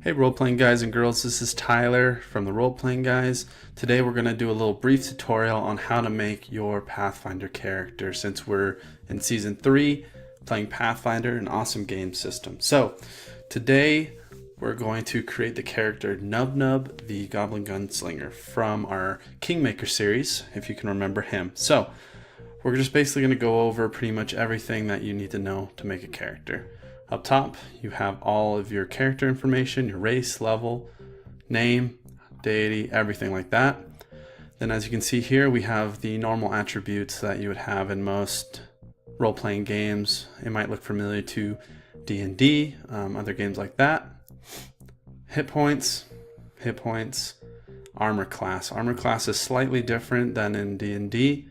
Hey role-playing guys and girls, this is Tyler from the Role-Playing Guys. Today we're going to do a little brief tutorial on how to make your Pathfinder character since we're in Season 3 playing Pathfinder, an awesome game system. So today we're going to create the character Nub Nub, the Goblin Gunslinger from our Kingmaker series, if you can remember him. So we're just basically going to go over pretty much everything that you need to know to make a character. Up top, you have all of your character information, your race, level, name, deity, everything like that. Then as you can see here, we have the normal attributes that you would have in most role-playing games. It might look familiar to D&D, other games like that. Hit points, armor class. Armor class is slightly different than in D&D.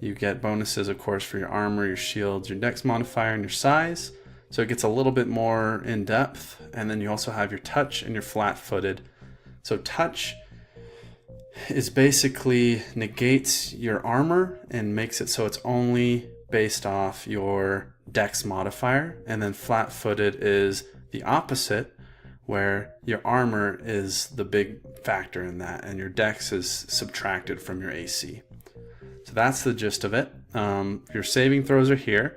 You get bonuses, of course, for your armor, your shields, your dex modifier, and your size. So it gets a little bit more in depth. And then you also have your touch and your flat-footed. So touch is basically negates your armor and makes it so it's only based off your dex modifier. And then flat-footed is the opposite, where your armor is the big factor in that and your dex is subtracted from your AC. So that's the gist of it. Your saving throws are here.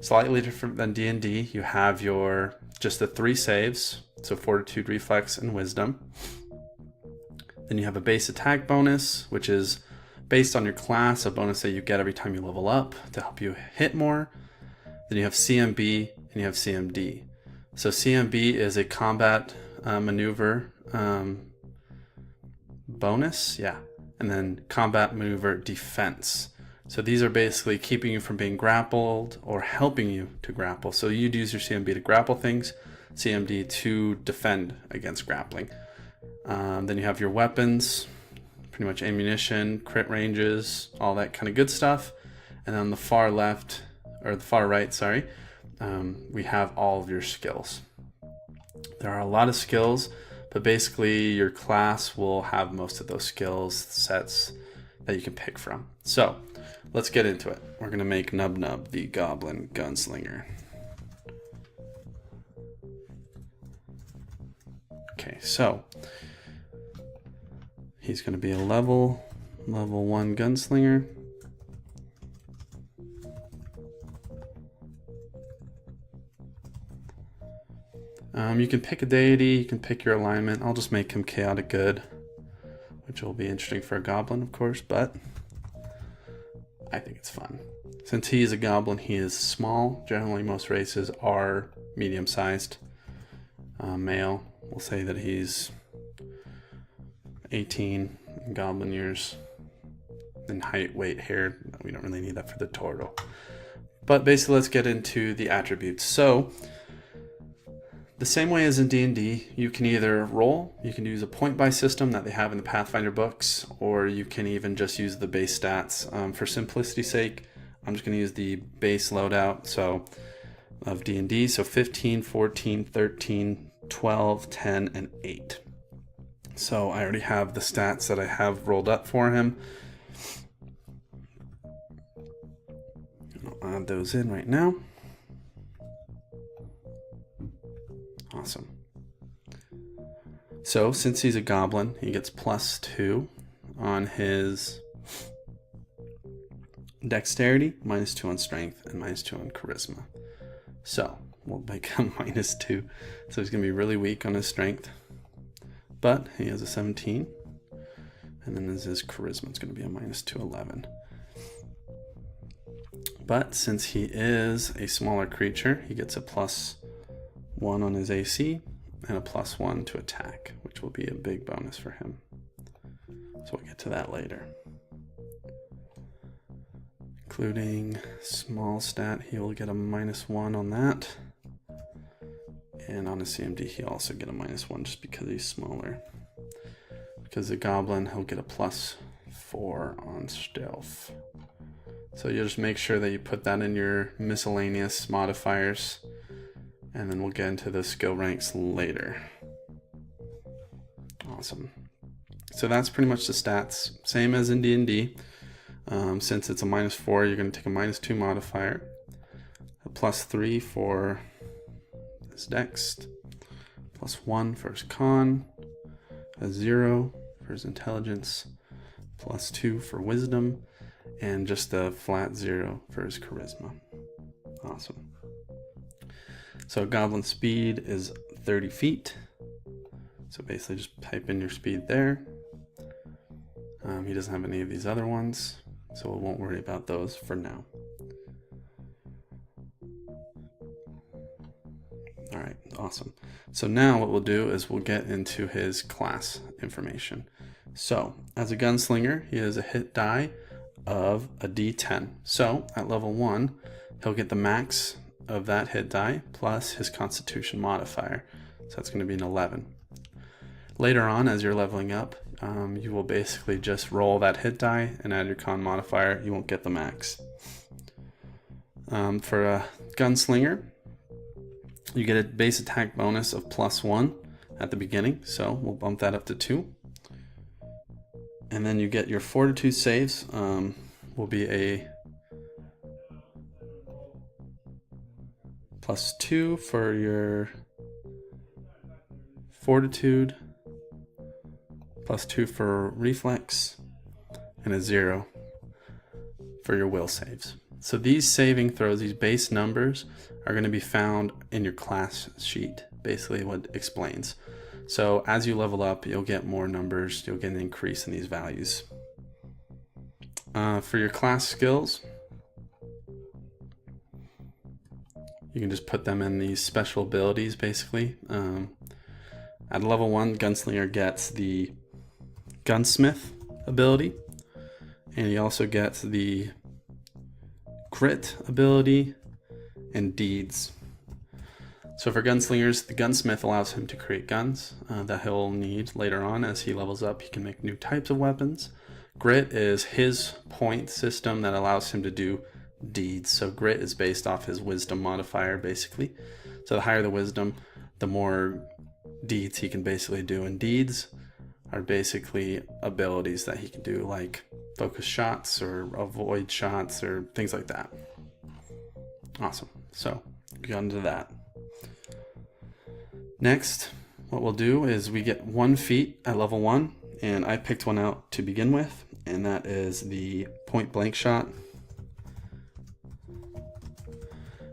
Slightly different than D&D, you have your just the 3 saves, so Fortitude, Reflex, and Wisdom. Then you have a base attack bonus, which is based on your class, a bonus that you get every time you level up to help you hit more. Then you have CMB and you have CMD. So CMB is a combat maneuver bonus, and then combat maneuver defense. So these are basically keeping you from being grappled or helping you to grapple. So you'd use your CMB to grapple things, CMD to defend against grappling. Then you have your weapons, pretty much ammunition, crit ranges, all that kind of good stuff. And on the far left, or the far right, sorry, we have all of your skills. There are a lot of skills, but basically your class will have most of those skills sets that you can pick from. So let's get into it. We're going to make Nub Nub, the Goblin Gunslinger. Okay, so he's going to be a level 1 gunslinger. You can pick a deity, you can pick your alignment. I'll just make him chaotic good, which will be interesting for a goblin, of course, but I think it's fun. Since he is a goblin, he is small. Generally, most races are medium-sized. Male, we'll say that he's 18 in goblin years. In height, weight, hair, we don't really need that for the turtle. But basically, let's get into the attributes. So, the same way as in D&D, you can either roll, you can use a point-buy system that they have in the Pathfinder books, or you can even just use the base stats. For simplicity's sake, I'm just going to use the base loadout of D&D, so 15, 14, 13, 12, 10, and 8. So I already have the stats that I have rolled up for him. I'll add those in right now. Awesome. So since he's a goblin, he gets +2 on his dexterity, -2 on strength, and -2 on charisma. So we'll make him -2. So he's going to be really weak on his strength. But he has a 17. And then his charisma is going to be a -2, 11. But since he is a smaller creature, he gets a +1 on his AC and a +1 to attack, which will be a big bonus for him. So we'll get to that later. Including small stat, he will get a -1 on that. And on his CMD, he'll also get a -1 just because he's smaller. Because the goblin, he'll get a +4 on stealth. So you just make sure that you put that in your miscellaneous modifiers. And then we'll get into the skill ranks later. Awesome. So that's pretty much the stats. Same as in D&D. Since it's a -4, you're going to take a -2 modifier. A +3 for his dex. +1 for his con, a 0 for his intelligence, +2 for wisdom, and just a flat 0 for his charisma. Awesome. So goblin speed is 30 feet. So basically just type in your speed there. He doesn't have any of these other ones, so we won't worry about those for now. All right, awesome. So now what we'll do is we'll get into his class information. So as a gunslinger, he has a hit die of a D10. So at level 1, he'll get the max of that hit die plus his constitution modifier. So that's going to be an 11. Later on, as you're leveling up, you will basically just roll that hit die and add your con modifier. You won't get the max. For a gunslinger, you get a base attack bonus of +1 at the beginning, so we'll bump that up to 2. And then you get your fortitude saves will be a +2 for your fortitude, +2 for reflex, and a 0 for your will saves. So these saving throws, these base numbers, are going to be found in your class sheet, basically what it explains. So as you level up, you'll get more numbers, you'll get an increase in these values. For your class skills, you can just put them in these special abilities, basically. At level 1, Gunslinger gets the Gunsmith ability, and he also gets the Grit ability and Deeds. So for Gunslingers, the Gunsmith allows him to create guns that he'll need later on. As he levels up, he can make new types of weapons. Grit is his point system that allows him to do deeds. So Grit is based off his wisdom modifier, basically. So the higher the wisdom, the more deeds he can basically do. And deeds are basically abilities that he can do, like focus shots or avoid shots or things like that. Awesome. So we got into that. Next, what we'll do is we get 1 feat at level 1, and I picked one out to begin with, and that is the point blank shot,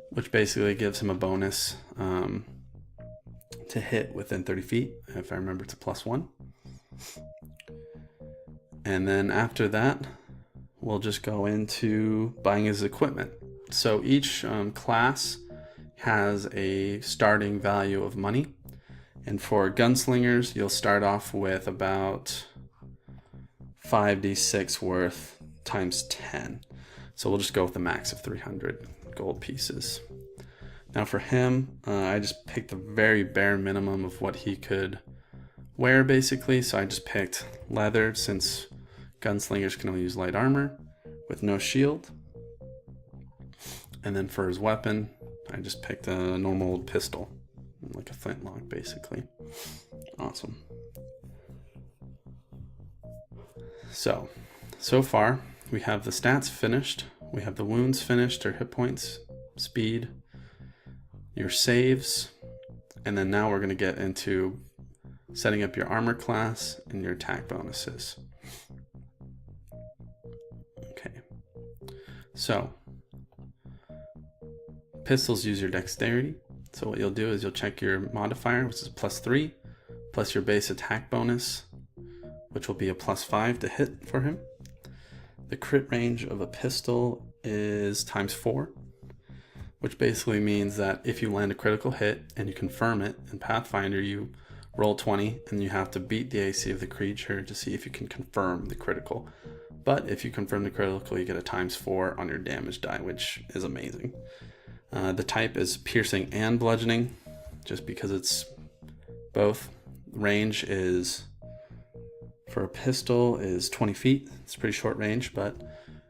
which basically gives him a bonus to hit within 30 feet. If I remember, it's a +1. And then after that, we'll just go into buying his equipment. So each class has a starting value of money. And for gunslingers, you'll start off with about 5d6 worth times 10. So we'll just go with the max of 300 gold pieces. Now for him, I just picked the very bare minimum of what he could wear, basically. So I just picked leather, since gunslingers can only use light armor with no shield. And then for his weapon, I just picked a normal pistol, like a flintlock, basically. Awesome. So far, we have the stats finished. We have the wounds finished, or hit points, speed, your saves, and then now we're going to get into setting up your armor class and your attack bonuses. Okay. So, pistols use your dexterity. So what you'll do is you'll check your modifier, which is +3, plus your base attack bonus, which will be a +5 to hit for him. The crit range of a pistol is ×4, which basically means that if you land a critical hit and you confirm it in Pathfinder, you roll 20 and you have to beat the AC of the creature to see if you can confirm the critical. But if you confirm the critical, you get a ×4 on your damage die, which is amazing. The type is piercing and bludgeoning, just because it's both. Range is, for a pistol, is 20 feet. It's pretty short range, but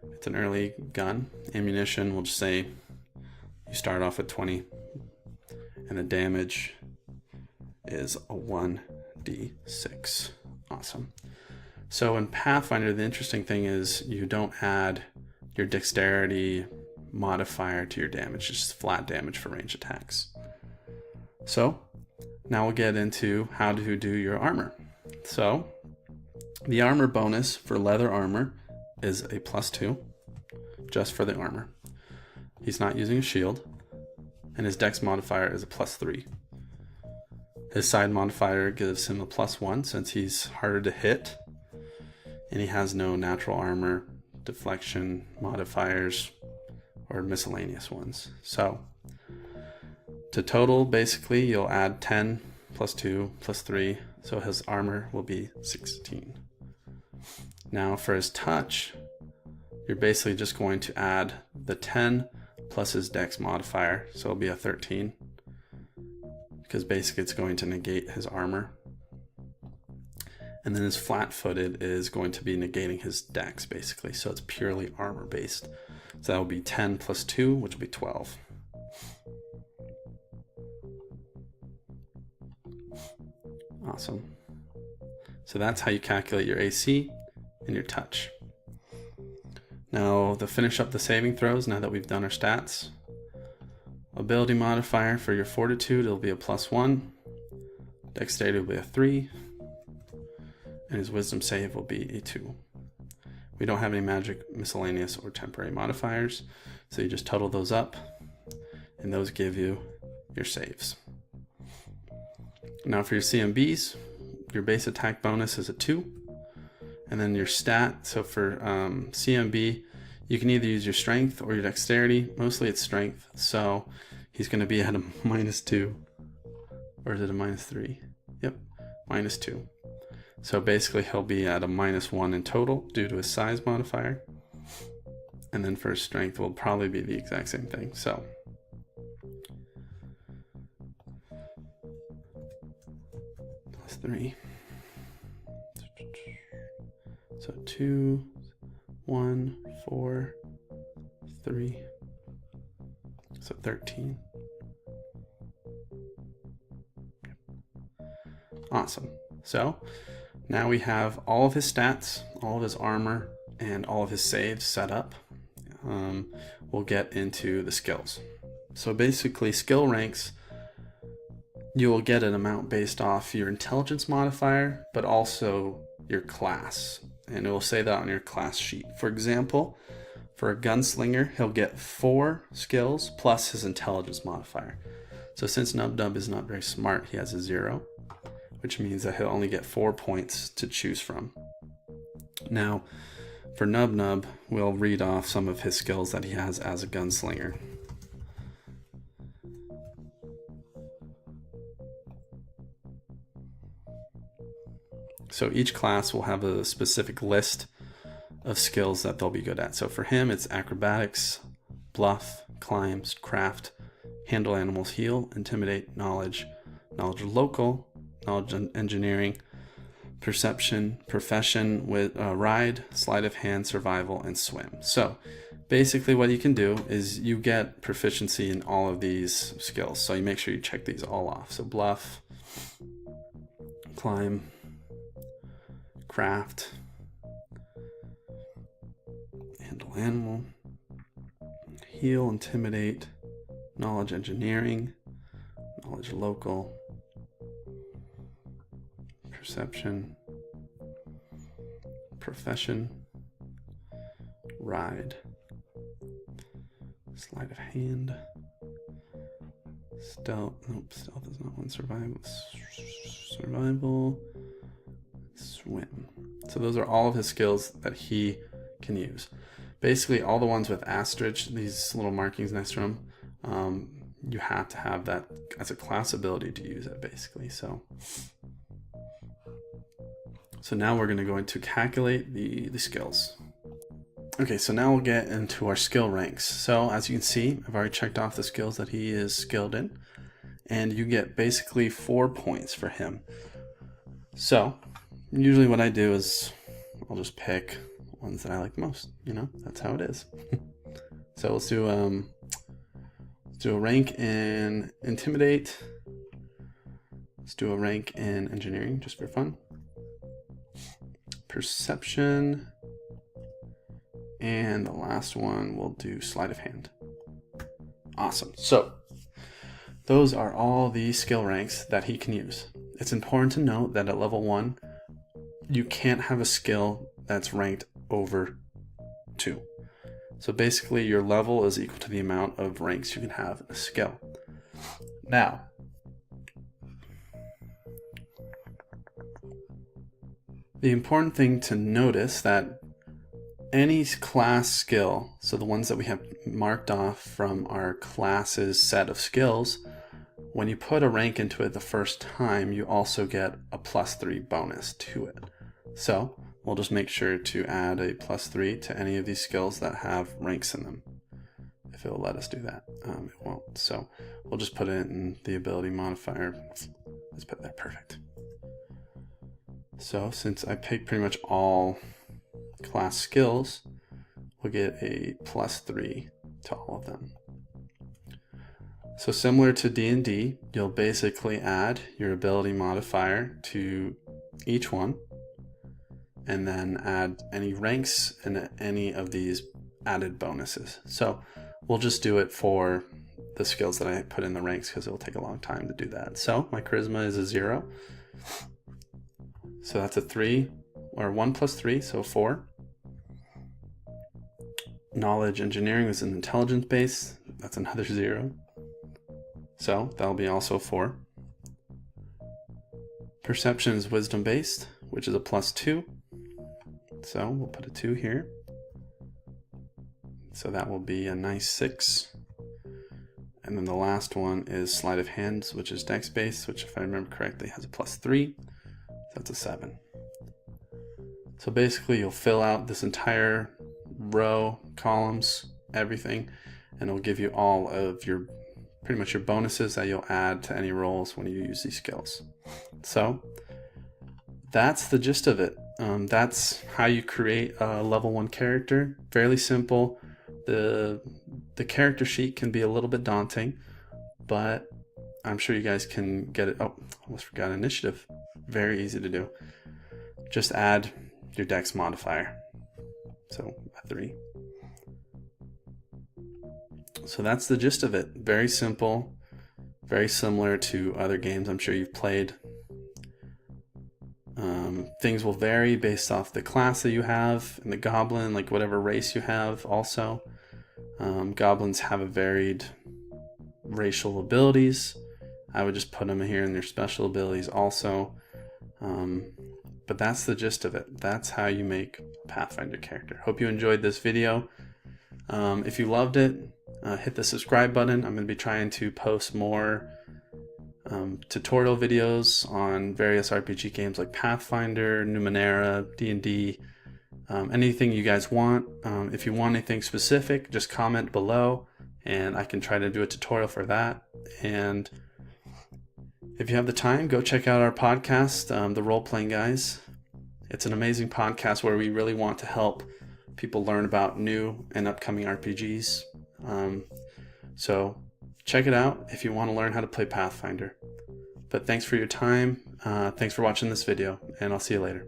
it's an early gun. Ammunition, we'll just say you start off at 20, and the damage is a 1d6. Awesome. So in Pathfinder, the interesting thing is you don't add your dexterity modifier to your damage. It's just flat damage for range attacks. So Now we'll get into how to do your armor. So the armor bonus for leather armor is a +2, just for the armor. He's not using a shield, and his dex modifier is a +3. His side modifier gives him a +1 since he's harder to hit, and he has no natural armor, deflection modifiers, or miscellaneous ones. So to total, basically, you'll add 10 +2 +3, so his armor will be 16. Now for his touch, you're basically just going to add the 10 plus his dex modifier, so it'll be a 13, because basically it's going to negate his armor. And then his flat-footed is going to be negating his dex, basically, so it's purely armor based. So that will be 10 plus 2, which will be 12. Awesome. So that's how you calculate your AC and your touch. Now, to finish up the saving throws, now that we've done our stats, ability modifier for your fortitude, it'll be a +1. Dexterity will be a 3. And his wisdom save will be a 2. We don't have any magic, miscellaneous, or temporary modifiers, so you just total those up, and those give you your saves. Now for your CMBs, your base attack bonus is a 2, and then your stat, so for CMB, you can either use your strength or your dexterity. Mostly it's strength, so he's going to be at a -2, or is it a -3? Yep, -2. So basically he'll be at a -1 in total due to his size modifier. And then for his strength will probably be the exact same thing. So +3. So 2, 1, 4, 3. So 13. Awesome. So now we have all of his stats, all of his armor, and all of his saves set up. We'll get into the skills. So basically, skill ranks, you will get an amount based off your intelligence modifier, but also your class. And it will say that on your class sheet. For example, for a gunslinger, he'll get 4 skills plus his intelligence modifier. So since Nub Nub is not very smart, he has a 0. Which means that he'll only get 4 points to choose from. Now, for Nub Nub, we'll read off some of his skills that he has as a gunslinger. So each class will have a specific list of skills that they'll be good at. So for him, it's acrobatics, bluff, climbs, craft, handle animals, heal, intimidate, knowledge local, knowledge engineering, perception, profession, with ride, sleight of hand, survival, and swim. So basically what you can do is you get proficiency in all of these skills. So you make sure you check these all off. So bluff, climb, craft, handle animal, heal, intimidate, knowledge engineering, knowledge local, perception, profession, ride, sleight of hand, stealth, nope, stealth is not one, survival, swim. So those are all of his skills that he can use. Basically all the ones with asterisk, these little markings next to them, you have to have that as a class ability to use it, basically. So now we're going to go into calculate the skills. Okay, so now we'll get into our skill ranks. So as you can see, I've already checked off the skills that he is skilled in, and you get basically 4 points for him. So usually what I do is I'll just pick ones that I like most, that's how it is. So let's do a rank in intimidate. Let's do a rank in engineering just for fun. Perception, and the last one we'll do sleight of hand. Awesome. So those are all the skill ranks that he can use. It's important to note that at level 1, you can't have a skill that's ranked over 2. So basically your level is equal to the amount of ranks you can have in a skill. Now, the important thing to notice that any class skill, so the ones that we have marked off from our class's set of skills, when you put a rank into it the first time, you also get a +3 bonus to it. So we'll just make sure to add a +3 to any of these skills that have ranks in them. If it will let us do that, it won't. So we'll just put it in the ability modifier. Let's put that perfect. So since I picked pretty much all class skills, we'll get a +3 to all of them. So similar to D&D, you'll basically add your ability modifier to each one, and then add any ranks and any of these added bonuses. So we'll just do it for the skills that I put in the ranks because it will take a long time to do that. So my charisma is a 0. So that's a 3, or 1 + 3, so 4. Knowledge engineering is an intelligence base. That's another 0. So that'll be also 4. Perception is wisdom based, which is a +2. So we'll put a 2 here. So that will be a nice 6. And then the last one is sleight of hand, which is dex based, which if I remember correctly has a +3. So that's a 7. So basically you'll fill out this entire row, columns, everything, and it'll give you all of your pretty much your bonuses that you'll add to any rolls when you use these skills. So that's the gist of it. That's how you create a level 1 character. Fairly simple. The character sheet can be a little bit daunting, but I'm sure you guys can get it. Oh, almost forgot initiative. Very easy to do. Just add your dex modifier. So a 3. So that's the gist of it. Very simple, very similar to other games I'm sure you've played. Things will vary based off the class that you have, and the goblin, like whatever race you have also. Goblins have a varied racial abilities. I would just put them here in their special abilities also. But that's the gist of it. That's how you make a Pathfinder character. Hope you enjoyed this video. If you loved it, hit the subscribe button. I'm going to be trying to post more tutorial videos on various RPG games like Pathfinder, Numenera, D&D, anything you guys want. If you want anything specific, just comment below and I can try to do a tutorial for that. And if you have the time, go check out our podcast, The Role Playing Guys. It's an amazing podcast where we really want to help people learn about new and upcoming RPGs. So check it out if you want to learn how to play Pathfinder. But thanks for your time. Thanks for watching this video, and I'll see you later.